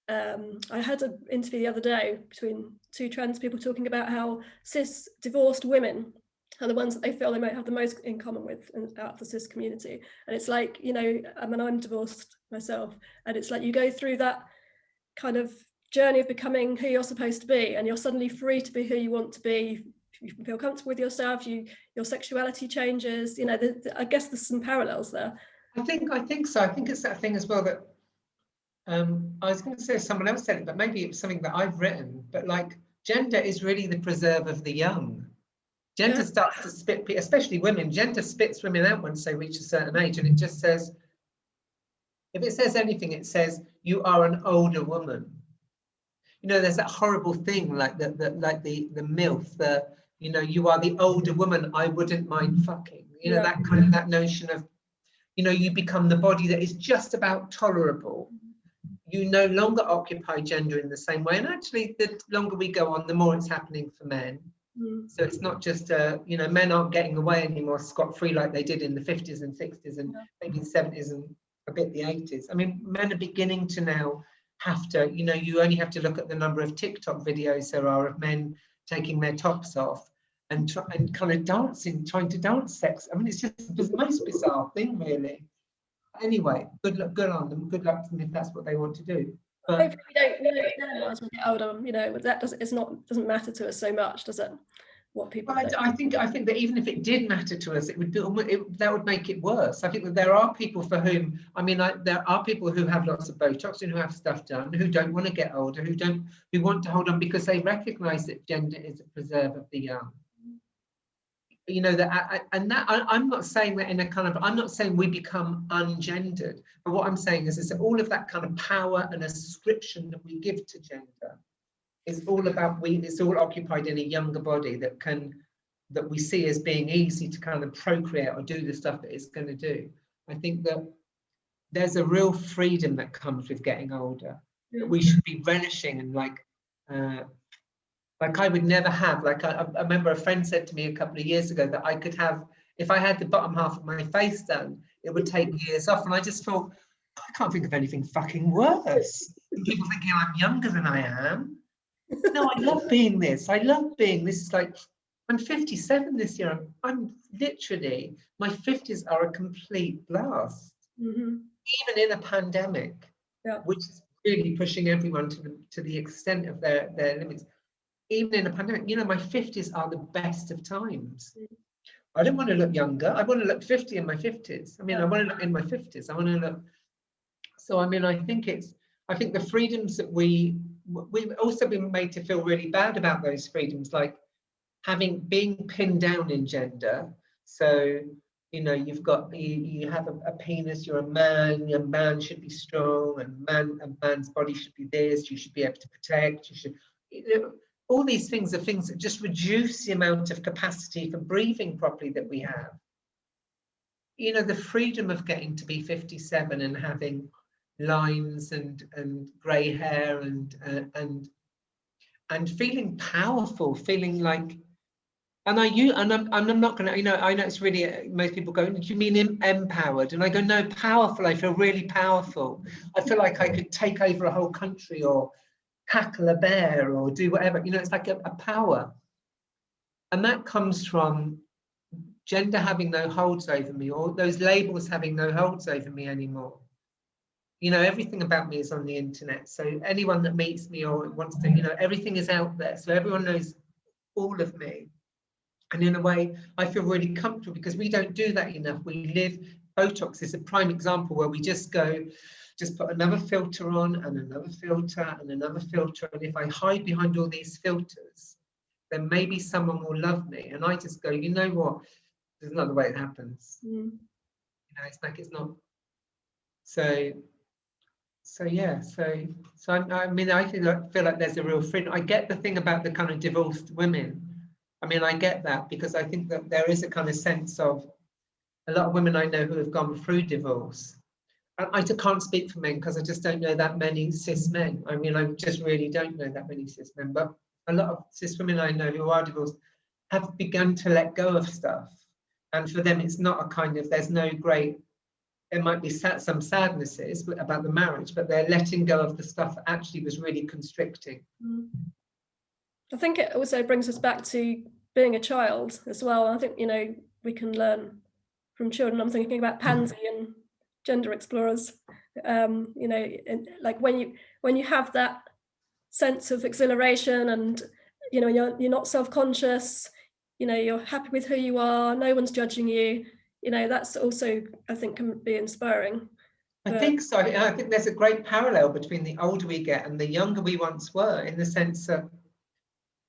I had an interview the other day between 2 trans people talking about how cis divorced women are the ones that they feel they might have the most in common with out of the cis community. And it's like, I mean, I'm divorced myself, and it's like you go through that kind of journey of becoming who you're supposed to be, and you're suddenly free to be who you want to be. You feel comfortable with yourself. Your sexuality changes. I guess there's some parallels there. I think so. I think it's that thing as well that I was going to say someone else said it, but maybe it's something that I've written. But like, gender is really the preserve of the young. Gender starts to spit, especially women. Gender spits women out once they reach a certain age, and it just says, if it says anything, it says you are an older woman. There's that horrible thing like the MILF, you are the older woman I wouldn't mind fucking. That kind of, that notion of, you become the body that is just about tolerable. You no longer occupy gender in the same way. And actually, the longer we go on, the more it's happening for men. So it's not just, men aren't getting away anymore scot-free like they did in the 50s and 60s and maybe the 70s and a bit the 80s. I mean, men are beginning to now have to, you only have to look at the number of TikTok videos there are of men taking their tops off and kind of dancing, trying to dance sex. I mean, it's just the most bizarre thing, really. Anyway, good on them. Good luck to them if that's what they want to do. But hopefully we don't know as we get older. That doesn't matter to us so much, does it? What people think. I think that even if it did matter to us, that would make it worse. I think that there are people for whom, there are people who have lots of Botox and who have stuff done, who don't want to get older, who want to hold on because they recognise that gender is a preserve of the young. I'm not saying that in a kind of, I'm not saying we become ungendered, but what I'm saying is that all of that kind of power and ascription that we give to gender is all about it's all occupied in a younger body that we see as being easy to kind of procreate or do the stuff that it's going to do. I think that there's a real freedom that comes with getting older that we should be relishing and like like I would never have, like I remember a friend said to me a couple of years ago that I could have, if I had the bottom half of my face done, it would take years off. And I just thought, I can't think of anything fucking worse. And people thinking I'm younger than I am. No, I love being this. I love being this. Is like, I'm 57 this year. I'm literally, my 50s are a complete blast. Even in a pandemic, which is really pushing everyone to the extent of their limits. Even in a pandemic, you know, my 50s are the best of times. I don't want to look younger. I want to look 50 in my 50s. I mean, I want to look in my 50s. I want to look. So, I mean, I think the freedoms that we've also been made to feel really bad about those freedoms, like being pinned down in gender. So, you know, you've got, you have a penis, you're a man should be strong, and a man's body should be this, you should be able to protect, you should, you know, all these things are things that just reduce the amount of capacity for breathing properly that we have. You know, the freedom of getting to be 57 and having lines and grey hair and feeling powerful, feeling like, and I'm not gonna, you know, I know it's really, most people go, do you mean empowered? And I go, no, powerful. I feel really powerful. I feel like I could take over a whole country or tackle a bear or do whatever, you know, it's like a power. And that comes from gender having no holds over me, or those labels having no holds over me anymore. You know, everything about me is on the internet. So anyone that meets me or wants to, you know, everything is out there. So everyone knows all of me. And in a way, I feel really comfortable because we don't do that enough. We live, Botox is a prime example where we just put another filter on and another filter and another filter. And if I hide behind all these filters, then maybe someone will love me. And I just go, you know what? There's another way it happens. You know, it's like, it's not. So yeah, so I mean, I feel like there's a real freedom. I get the thing about the kind of divorced women. I mean, I get that because I think that there is a kind of sense of a lot of women I know who have gone through divorce. I can't speak for men because I just don't know that many cis men. I mean, I just really don't know that many cis men, but a lot of cis women I know who are divorced have begun to let go of stuff. And for them, it's not a kind of, there's no great, there might be some sadnesses about the marriage, but they're letting go of the stuff that actually was really constricting. I think it also brings us back to being a child as well. I think, you know, we can learn from children. I'm thinking about Pansy and Gender Explorers. You know, like when you have that sense of exhilaration and, you know, you're not self-conscious, you know, you're happy with who you are, no one's judging you, you know, that's also, I think, can be inspiring. I think so. I think there's a great parallel between the older we get and the younger we once were, in the sense that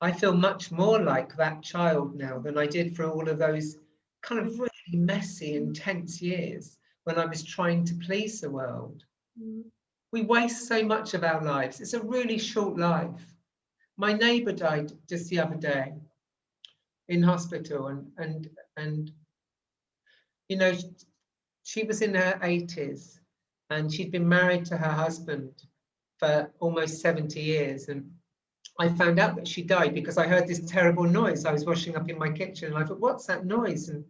I feel much more like that child now than I did for all of those kind of really messy, intense years when I was trying to please the world. We waste so much of our lives. It's a really short life. My neighbour died just the other day in hospital, and you know, she was in her 80s and she'd been married to her husband for almost 70 years. And I found out that she died because I heard this terrible noise. I was washing up in my kitchen and I thought, what's that noise? And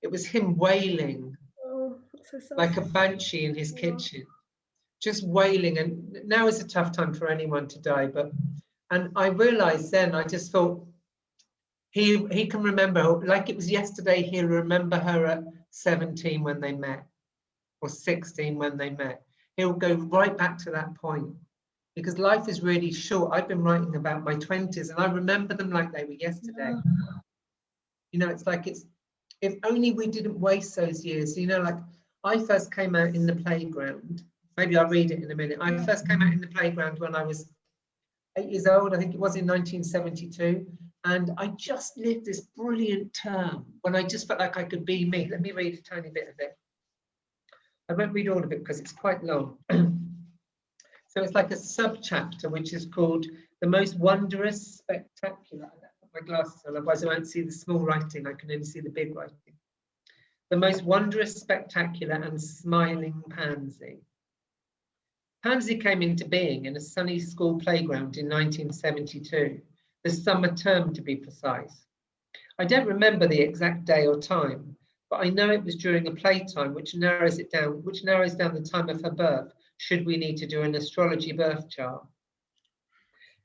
it was him wailing, like a banshee in his kitchen, just wailing. And now is a tough time for anyone to die. And I realized then, I just thought, he can remember, like it was yesterday, he'll remember her at 17 when they met, or 16 when they met. He'll go right back to that point. Because life is really short. I've been writing about my 20s and I remember them like they were yesterday. You know, it's like, if only we didn't waste those years. You know, like I first came out in the playground. Maybe I'll read it in a minute. I first came out in the playground when I was 8 years old. I think it was in 1972. And I just lived this brilliant term when I just felt like I could be me. Let me read a tiny bit of it. I won't read all of it because it's quite long. So it's like a sub-chapter which is called The Most Wondrous Spectacular. I put my glasses on, otherwise I won't see the small writing, I can only see the big writing. The Most Wondrous Spectacular and Smiling Pansy. Pansy came into being in a sunny school playground in 1972, the summer term to be precise. I don't remember the exact day or time, but I know it was during a playtime which narrows down the time of her birth, should we need to do an astrology birth chart.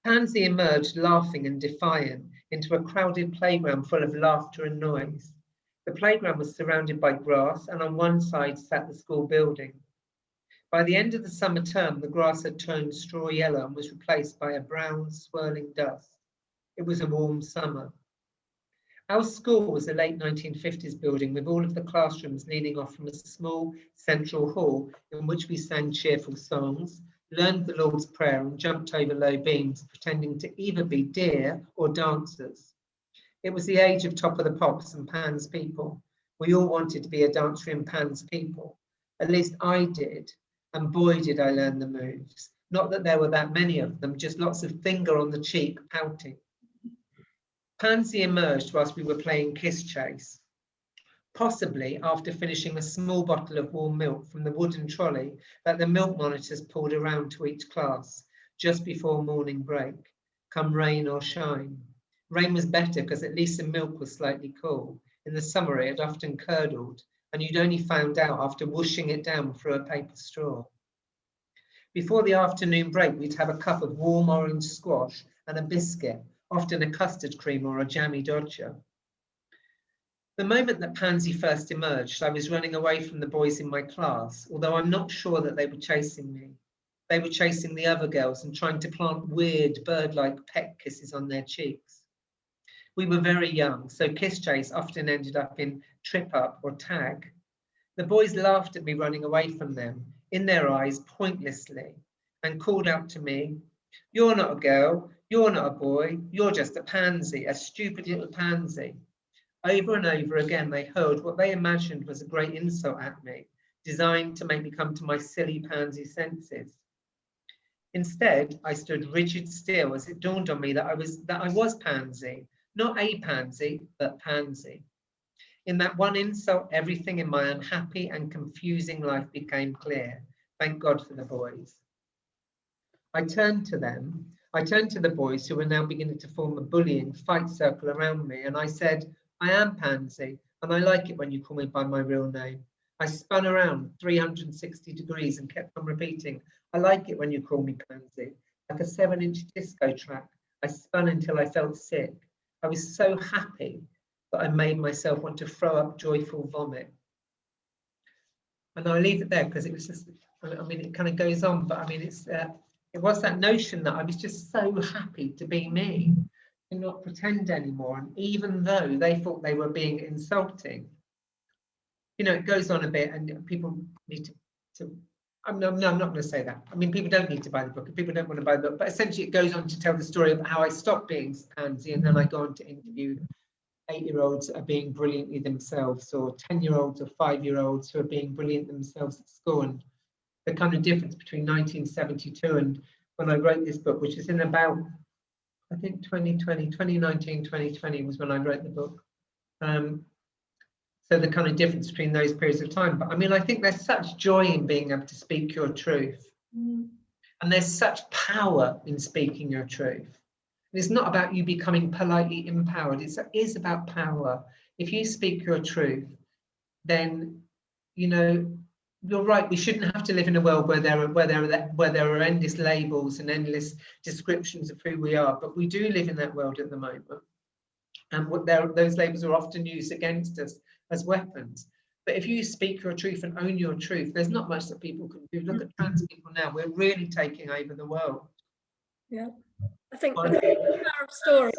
Pansy emerged laughing and defiant into a crowded playground full of laughter and noise. The playground was surrounded by grass, and on one side sat the school building. By the end of the summer term, the grass had turned straw yellow and was replaced by a brown, swirling dust. It was a warm summer. Our school was a late 1950s building with all of the classrooms leading off from a small central hall in which we sang cheerful songs, learned the Lord's Prayer, and jumped over low beams, pretending to either be deer or dancers. It was the age of Top of the Pops and Pan's People. We all wanted to be a dancer in Pan's People. At least I did, and boy did I learn the moves. Not that there were that many of them, just lots of finger on the cheek pouting. Pansy emerged whilst we were playing Kiss Chase, possibly after finishing a small bottle of warm milk from the wooden trolley that the milk monitors pulled around to each class just before morning break, come rain or shine. Rain was better because at least the milk was slightly cool. In the summer it had often curdled, and you'd only found out after whooshing it down through a paper straw. Before the afternoon break, we'd have a cup of warm orange squash and a biscuit, often a custard cream or a jammy dodger. The moment that Pansy first emerged, I was running away from the boys in my class, although I'm not sure that they were chasing me. They were chasing the other girls and trying to plant weird bird-like peck kisses on their cheeks. We were very young, so kiss chase often ended up in trip up or tag. The boys laughed at me running away from them, in their eyes pointlessly, and called out to me, "You're not a girl, you're not a boy, you're just a pansy, a stupid little pansy." Over and over again, they hurled what they imagined was a great insult at me, designed to make me come to my silly pansy senses. Instead, I stood rigid still as it dawned on me that I was pansy, not a pansy, but pansy. In that one insult, everything in my unhappy and confusing life became clear. Thank God for the boys. I turned to the boys who were now beginning to form a bullying fight circle around me, and I said, "I am Pansy, and I like it when you call me by my real name." I spun around 360 degrees and kept on repeating, "I like it when you call me Pansy." Like a 7-inch disco track, I spun until I felt sick. I was so happy that I made myself want to throw up joyful vomit. And I'll leave it there because it was just, I mean, it kind of goes on, but I mean, it was that notion that I was just so happy to be me and not pretend anymore. And even though they thought they were being insulting, you know, it goes on a bit and people need to I'm not going to say that. I mean, people don't need to buy the book. If people don't want to buy the book, but essentially it goes on to tell the story of how I stopped being pansy, and then I go on to interview 8-year-olds are being brilliantly themselves, or 10-year-olds or 5-year-olds who are being brilliant themselves at school, and the kind of difference between 1972 and when I wrote this book, which is in about, I think 2019, 2020 was when I wrote the book. So the kind of difference between those periods of time. But I mean, I think there's such joy in being able to speak your truth. And there's such power in speaking your truth. It's not about you becoming politely empowered. It is about power. If you speak your truth, then, you know, you're right. We shouldn't have to live in a world where there are endless labels and endless descriptions of who we are. But we do live in that world at the moment. And those labels are often used against us as weapons. But if you speak your truth and own your truth, there's not much that people can do. Look at trans people now. We're really taking over the world. Yeah. I think the power of story,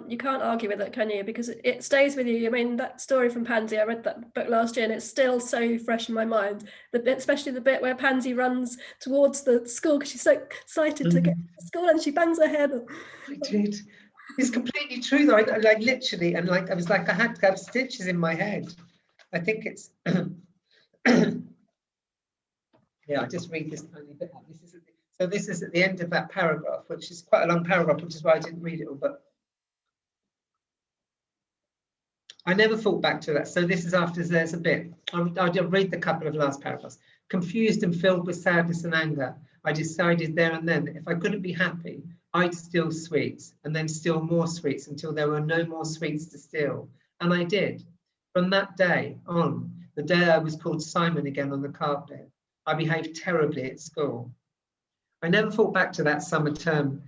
you can't argue with it, can you? Because it stays with you. I mean, that story from Pansy, I read that book last year and it's still so fresh in my mind. The bit, especially the bit where Pansy runs towards the school because she's so excited to get to school and she bangs her head. I did. It's completely true though. I like literally, and like I was like I had to have stitches in my head. I think it's yeah. I just read this tiny bit. This is at the end of that paragraph, which is quite a long paragraph, which is why I didn't read it all. But I never thought back to that. So this is after there's a bit. I'll read the couple of last paragraphs. confused and filled with sadness and anger, I decided there and then that if I couldn't be happy, I'd steal sweets and then steal more sweets until there were no more sweets to steal. And I did. From that day on, the day I was called Simon again on the carpet, I behaved terribly at school. I never thought back to that summer term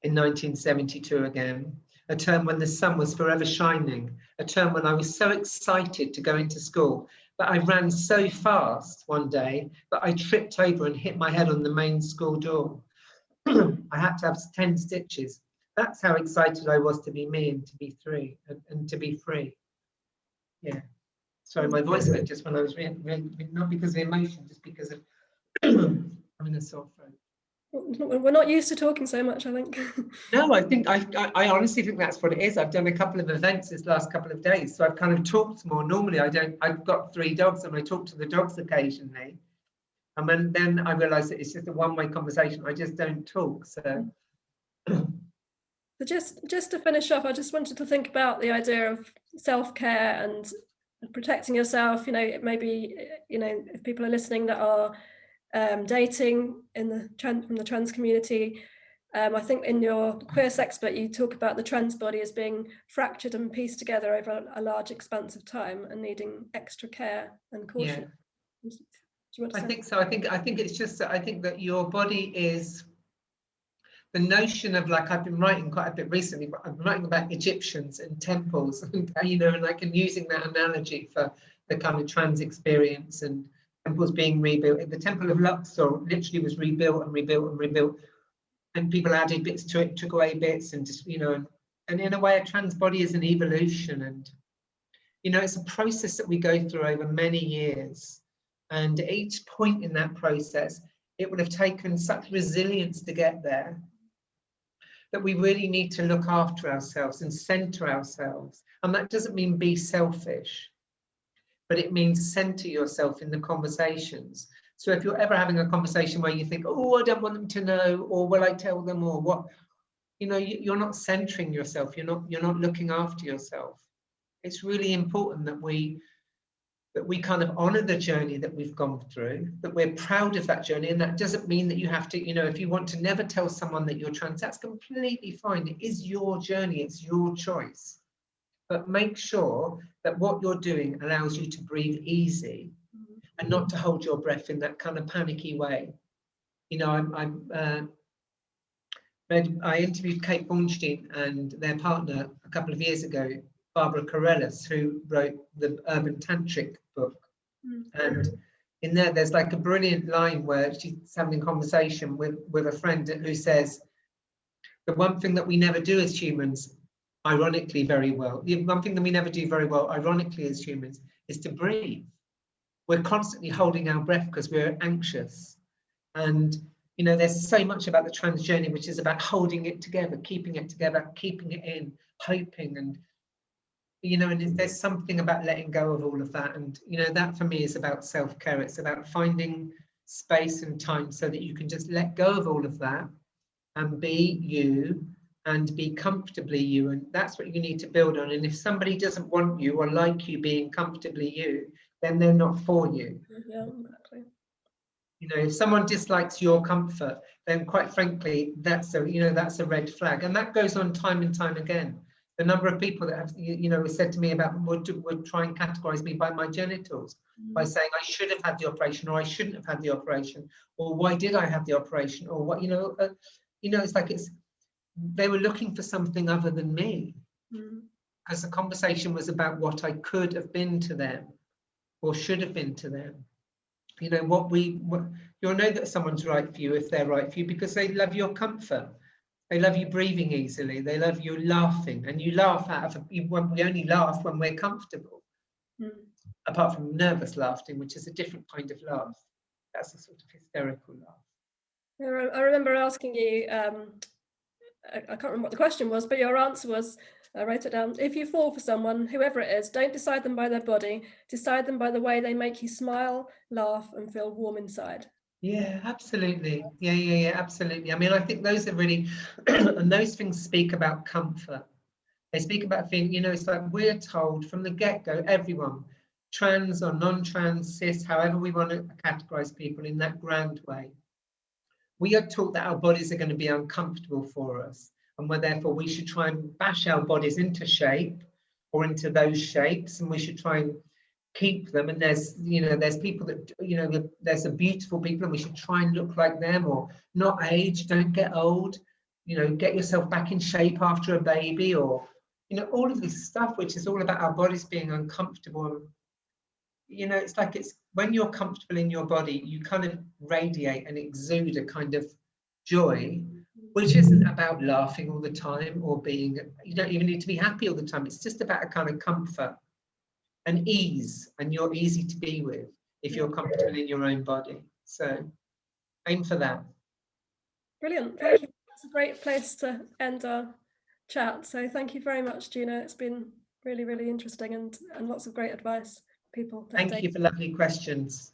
in 1972 again, a term when the sun was forever shining, a term when I was so excited to go into school, but I ran so fast one day that I tripped over and hit my head on the main school door. I had to have 10 stitches. That's how excited I was to be me and to be free and to be free. Yeah. Sorry, my voice went just when I was not because of emotion, just because of having a sore throat. We're not used to talking so much, I think. No, I think I honestly think that's what it is. I've done a couple of events this last couple of days, so I've kind of talked more. Normally, I've got 3 dogs, and I talk to the dogs occasionally, and then I realise that it's just a one-way conversation. I just don't talk. So, just to finish off, I just wanted to think about the idea of self-care and protecting yourself. You know, maybe if people are listening that are dating from the trans community. I think in your Queer Sexpert, you talk about the trans body as being fractured and pieced together over a large expanse of time and needing extra care and caution. Yeah. Do you want to say? I think so. I think it's just that I think that your body is the notion of, like, I've been writing quite a bit recently, but I'm writing about Egyptians and temples, and and like, and using that analogy for the kind of trans experience and temples being rebuilt. The Temple of Luxor literally was rebuilt and rebuilt and rebuilt, and people added bits to it, took away bits, and just and in a way, a trans body is an evolution, and it's a process that we go through over many years, and at each point in that process, it would have taken such resilience to get there that we really need to look after ourselves and center ourselves. And that doesn't mean be selfish, but it means center yourself in the conversations. So if you're ever having a conversation where you think, oh, I don't want them to know, or will I tell them, or what, you're not centering yourself. You're not looking after yourself. It's really important that we kind of honor the journey that we've gone through, that we're proud of that journey. And that doesn't mean that you have to, if you want to never tell someone that you're trans, that's completely fine. It is your journey, it's your choice. But make sure that what you're doing allows you to breathe easy and not to hold your breath in that kind of panicky way. I interviewed Kate Bornstein and their partner a couple of years ago, Barbara Corellis, who wrote the Urban Tantric book. And in there's like a brilliant line where she's having a conversation with a friend who says, the one thing that we never do as humans, ironically very well, the one thing that we never do very well, ironically as humans, is to breathe. We're constantly holding our breath because we're anxious. And there's so much about the trans journey, which is about holding it together, keeping it in, hoping, and and there's something about letting go of all of that. And that for me is about self-care. It's about finding space and time so that you can just let go of all of that and be you and be comfortably you. And that's what you need to build on. And if somebody doesn't want you or like you being comfortably you, then they're not for you. Yeah, exactly. If someone dislikes your comfort, then quite frankly, that's a red flag. And that goes on time and time again. The number of people that have, said to me about would try and categorize me by my genitals, by saying I should have had the operation, or I shouldn't have had the operation, or why did I have the operation, or what, it's like they were looking for something other than me, because the conversation was about what I could have been to them, or should have been to them. You'll know that someone's right for you if they're right for you because they love your comfort. They love you breathing easily. They love you laughing, and you laugh we only laugh when we're comfortable. Apart from nervous laughing, which is a different kind of laugh. That's a sort of hysterical laugh. I remember asking you, I can't remember what the question was, but your answer was, I wrote it down, if you fall for someone, whoever it is, don't decide them by their body, decide them by the way they make you smile, laugh, and feel warm inside. Yeah, absolutely. Yeah, absolutely. I mean, I think those are really, and those things speak about comfort. They speak about feeling, it's like we're told from the get-go, everyone, trans or non-trans, cis, however we want to categorize people in that grand way. We are taught that our bodies are going to be uncomfortable for us, and therefore we should try and bash our bodies into shape or into those shapes, and we should try and keep them. And there's people that, there's some beautiful people and we should try and look like them, or not age, don't get old, get yourself back in shape after a baby, or all of this stuff, which is all about our bodies being uncomfortable. It's like, it's when you're comfortable in your body, you kind of radiate and exude a kind of joy, which isn't about laughing all the time or being, you don't even need to be happy all the time. It's just about a kind of comfort and ease, and you're easy to be with if you're comfortable in your own body. So aim for that. Brilliant, thank you. That's a great place to end our chat. So thank you very much, Juno. It's been really, really interesting, and lots of great advice for people. Thank you for lovely questions.